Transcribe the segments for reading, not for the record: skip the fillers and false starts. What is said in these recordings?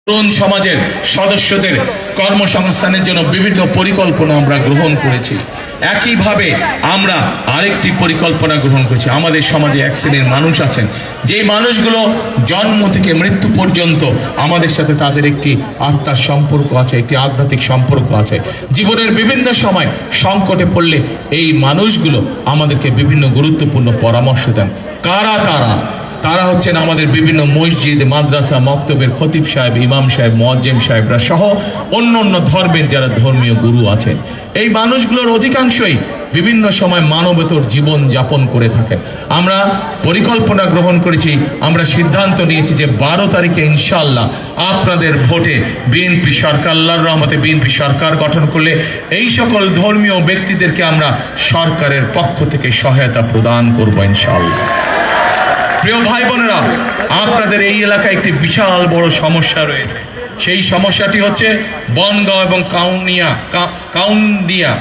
তরুণ সমাজের সদস্যদের কর্মসংস্থানের জন্য বিভিন্ন পরিকল্পনা আমরা গ্রহণ করেছি। একইভাবে আমরা আরেকটি পরিকল্পনা গ্রহণ করেছি। আমাদের সমাজে এক শ্রেণীর মানুষ আছেন, যে মানুষগুলো জন্ম থেকে মৃত্যু পর্যন্ত আমাদের সাথে তাদের একটি আত্মার সম্পর্ক আছে, একটি আধ্যাত্মিক সম্পর্ক আছে। জীবনের বিভিন্ন সময় সংকটে পড়লে এই মানুষগুলো আমাদেরকে বিভিন্ন গুরুত্বপূর্ণ পরামর্শ দেন। কারা তারা? তারা হচ্ছেন আমাদের বিভিন্ন মসজিদ, মাদ্রাসা, মক্তবের খতিব সাহেব, ইমাম সাহেব, মুয়াজ্জিম সাহেবরা সহ অন্য অন্য ধর্মের যারা ধর্মীয় গুরু আছেন। এই মানুষগুলোর অধিকাংশই বিভিন্ন সময় মানবতর জীবন যাপন করে থাকেন। আমরা পরিকল্পনা গ্রহণ করেছি, আমরা সিদ্ধান্ত নিয়েছি যে 12 তারিখে ইনশাআল্লাহ আপনাদের ভোটে বিএনপি সরকার, আল্লাহর রহমতে বিএনপি সরকার গঠন করলে এই সকল ধর্মীয় ব্যক্তিদেরকে আমরা সরকারের পক্ষ থেকে সহায়তা প্রদান করব ইনশাআল্লাহ। প্রিয় ভাই বোনেরা, আপনাদের এই এলাকায় একটি বিশাল বড় সমস্যা রয়েছে। সেই সমস্যাটি হচ্ছে বনগাঁও এবং কাউন্দিয়া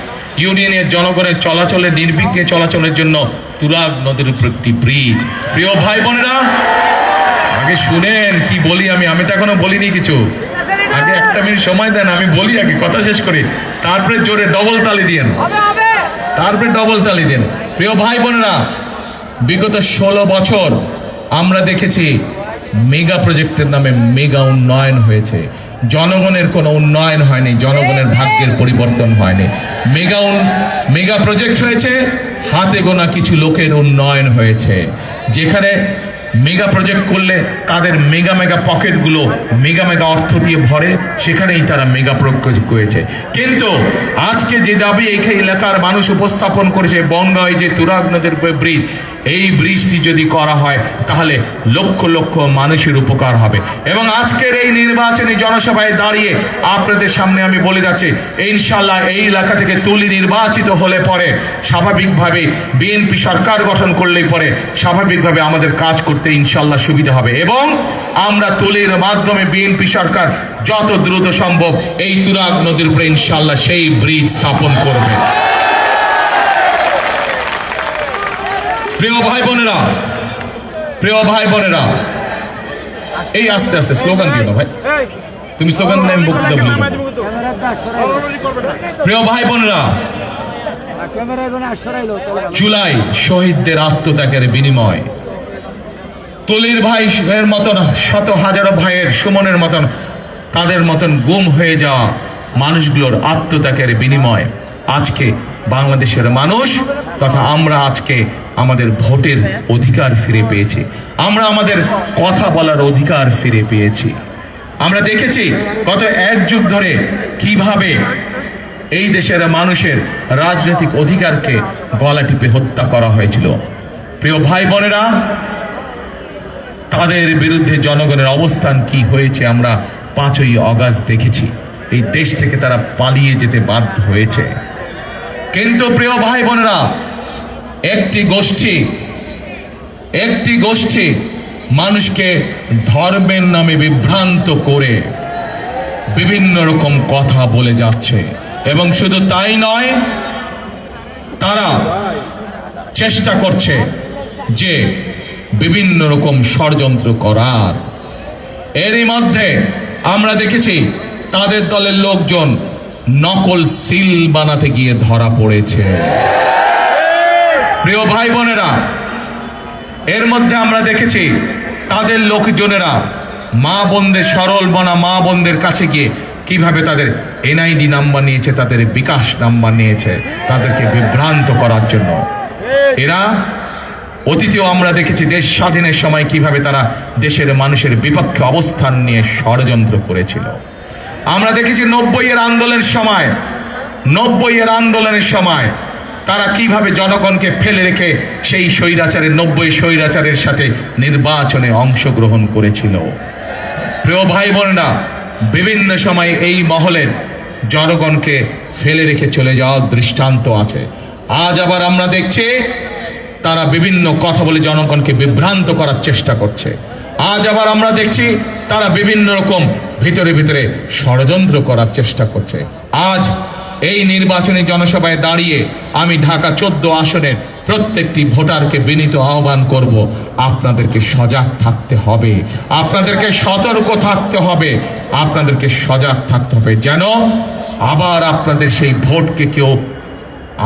ইউনিয়নের জনগণের চলাচলের নির্বিঘ্নে চলাচলের জন্য তুরাগ নদীর উপর একটি ব্রিজ। প্রিয় ভাই বোনেরা, আগে শুনেন কি বলি। আমি তো এখনো বলিনি কিছু। আগে 1 মিনিট সময় দেন, আমি বলি, আগে কথা শেষ করি, তারপরে জোরে ডবল তালি দিয়েন, তারপরে ডবল তালি দেন। প্রিয় ভাই বোনেরা, বিগত 16 বছর আমরা দেখেছি মেগা প্রজেক্টের নামে মেগা উন্নয়ন হয়েছে। জনগণের কোনো উন্নয়ন হয়নি, জনগণের ভাগ্যের পরিবর্তন হয়নি। মেগা প্রজেক্ট হয়েছে, হাতে গোনা কিছু লোকের উন্নয়ন হয়েছে। যেখানে মেগা প্রজেক্ট করলে তাদের মেগা পকেটগুলো মেগা অর্থ দিয়ে ভরে, সেখানেই তারা মেগা প্রজেক্ট করেছে। কিন্তু আজকে যে দাবি এই এলাকার মানুষ উপস্থাপন করেছে, বনগাঁও যে তুরাগ নদীর ব্রিজ, এই ব্রিজটি যদি করা হয় তাহলে লক্ষ লক্ষ মানুষের উপকার হবে। এবং আজকের এই নির্বাচনী জনসভায় দাঁড়িয়ে আপনাদের সামনে আমি বলে যাচ্ছি, ইনশাআল্লাহ এই এলাকা থেকে তুলি নির্বাচিত হলে পরে স্বাভাবিকভাবে বিএনপি সরকার গঠন করলেই পরে স্বাভাবিকভাবে আমাদের কাজ করতে ইনশাআল্লাহ সুবিধা হবে। এবং আমরা তুলির মাধ্যমে বিএনপি সরকার যত দ্রুত সম্ভব এই তুরাগ নদীর উপরে ইনশাআল্লাহ সেই ব্রিজ স্থাপন করবে। প্রিয় ভাই বোনেরা, এই আস্তে আস্তে স্লোগান দিও না ভাই, তুমি স্লোগান দিলে আমি বক্তৃতা ভুলে যাব। প্রিয় ভাই বোনেরা, জুলাই শহীদদের আত্মত্যাগের বিনিময়, তুলির ভাইয়ের মতন শত হাজারো ভাইয়ের, সুমনের মতন, তাদের মতন গুম হয়ে যাওয়া মানুষগুলোর আত্মত্যাগের বিনিময় আজকে বাংলাদেশের মানুষ তথা আমরা আজকে আমাদের ভোটের অধিকার ফিরে পেয়েছি। আমরা আমাদের কথা বলার অধিকার ফিরে পেয়েছি। আমরা দেখেছি গত 1 যুগ ধরে কিভাবে এই দেশের মানুষের রাজনৈতিক অধিকারকে গলা টিপে হত্যা করা হয়েছিল। প্রিয় ভাই বোনেরা, তাদের বিরুদ্ধে জনগণের অবস্থান কি হয়েছে আমরা 5ই অগাস্ট দেখেছি। এই দেশ থেকে তারা পালিয়ে যেতে বাধ্য হয়েছে। কিন্তু প্রিয় ভাই বোনেরা, একটি গোষ্ঠী মানুষকে ধর্মের নামে বিভ্রান্ত করে বিভিন্ন রকম কথা বলে যাচ্ছে। এবং শুধু তাই নয়, তারা চেষ্টা করছে যে বিভিন্ন রকম ষড়যন্ত্র করার। এরই মধ্যে আমরা দেখেছি তাদের দলের লোকজন নকল সিল বানাতে গিয়ে ধরা পড়েছে। প্রিয় ভাই বোনেরা, এর মধ্যে আমরা দেখেছি তাদের লোকজনেরা মা বোনদের, সরল বনা মা বোনদের কাছে গিয়ে কিভাবে তাদের এনআইডি নাম্বার নিয়েছে, তাদের বিকাশ নাম্বার নিয়েছে তাদেরকে বিভ্রান্ত করার জন্য। এরা অতীতেও আমরা দেখেছি দেশ স্বাধীনের সময় কিভাবে তারা দেশের মানুষের বিপক্ষে অবস্থান নিয়ে ষড়যন্ত্র করেছিল। আমরা দেখেছি 90-এর আন্দোলনের সময় তারা কিভাবে জনগণকে ফেলে রেখে সেই স্বৈরাচারের 90 স্বৈরাচারের সাথে নির্বাচনে অংশগ্রহণ করেছিল। প্রিয় ভাই বোনেরা, বিভিন্ন সময় এই মহলের জনগণকে ফেলে রেখে চলে যাওয়ার দৃষ্টান্ত আছে। আজ আবার আমরা দেখছি তারা বিভিন্ন কথা বলে জনগণকে বিভ্রান্ত করার চেষ্টা করছে। আজ আবার আমরা দেখছি তারা বিভিন্ন রকম ভিতরে ষড়যন্ত্র করার চেষ্টা করছে। আজ এই নির্বাচনী জনসভায় দাঁড়িয়ে আমি ঢাকা 14 আসনের প্রত্যেকটি ভোটারকে বিনীত আহ্বান করব, আপনাদেরকে সজাগ থাকতে হবে, আপনাদেরকে সতর্ক থাকতে হবে, আপনাদেরকে সজাগ থাকতে হবে, যেন আবার আপনাদের সেই ভোটকে কেউ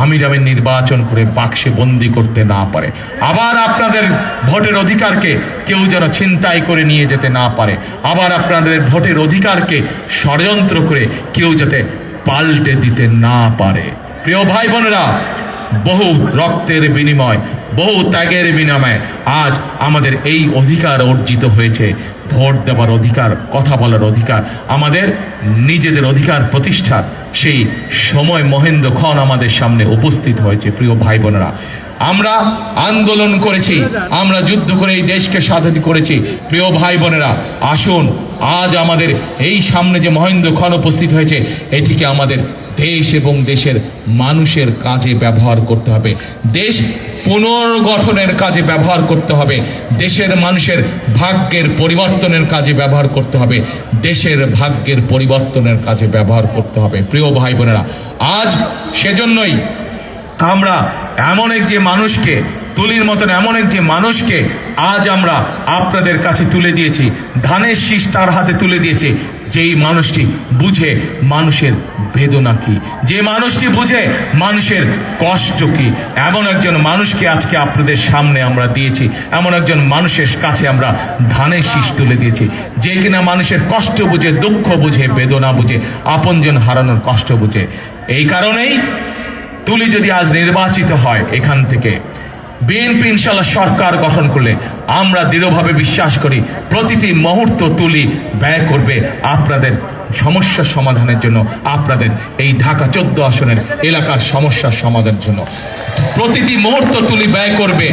আমির নির্বাচন করে বাক্সে বন্দি করতে না পারে, আবার আপনাদের ভোটের অধিকারকে কেউ যেন ছিনতাই করে নিয়ে যেতে না পারে, আবার আপনাদের ভোটের অধিকারকে ষড়যন্ত্র করে কেউ যাতে পাল্টে দিতে না পারে। প্রিয় ভাই বোনেরা, বহু রক্তের বিনিময়, বহু ত্যাগের বিনিময়ে আজ আমাদের এই অধিকার অর্জিত হয়েছে। ভোট দেওয়ার অধিকার, কথা বলার অধিকার, আমাদের নিজেদের অধিকার প্রতিষ্ঠার সেই সময় মহেন্দ্রক্ষণ আমাদের সামনে উপস্থিত হয়েছে। প্রিয় ভাই বোনেরা, আমরা আন্দোলন করেছি, আমরা যুদ্ধ করে এই দেশকে স্বাধীন করেছি। প্রিয় ভাই বোনেরা, আসুন আজ আমাদের এই সামনে যে মহেন্দ্রক্ষণ উপস্থিত হয়েছে, এটিকে আমাদের দেশ এবং দেশের মানুষের কাজে ব্যবহার করতে হবে, দেশ পুনর্গঠনের কাজে ব্যবহার করতে হবে, দেশের মানুষের ভাগ্যের পরিবর্তনের কাজে ব্যবহার করতে হবে, দেশের ভাগ্যের পরিবর্তনের কাজে ব্যবহার করতে হবে। প্রিয় ভাই বোনেরা, আজ সেজন্যই আমরা এমন এক যে মানুষকে, তুলির মতন এমন একটি মানুষকে আজ আমরা আপনাদের কাছে তুলে দিয়েছি, ধানের শীষ তার হাতে তুলে দিয়েছি, যেই মানুষটি বুঝে মানুষের বেদনা কি, যে মানুষটি বুঝে মানুষের কষ্ট কি, এমন একজন মানুষকে আজকে আপনাদের সামনে আমরা দিয়েছি, এমন একজন মানুষের কাছে আমরা ধানের শীষ তুলে দিয়েছি, যে কিনা মানুষের কষ্ট বুঝে, দুঃখ বুঝে, বেদনা বুঝে, আপনজন হারানোর কষ্ট বুঝে। এই কারণেই তুলি যদি আজ নির্বাচিত হয় এখান থেকে, বিএনপি ইনশাল্লাহ সরকার গঠন করলে আমরা দৃঢ়ভাবে বিশ্বাস করি প্রতিটি মুহূর্ত তুলি ব্যয় করবে আপনাদের সমস্যার সমাধানের জন্য, আপনাদের এই ঢাকা 14 আসনের এলাকার সমস্যার সমাধানের জন্য প্রতিটি মুহূর্ত তুলি ব্যয় করবে।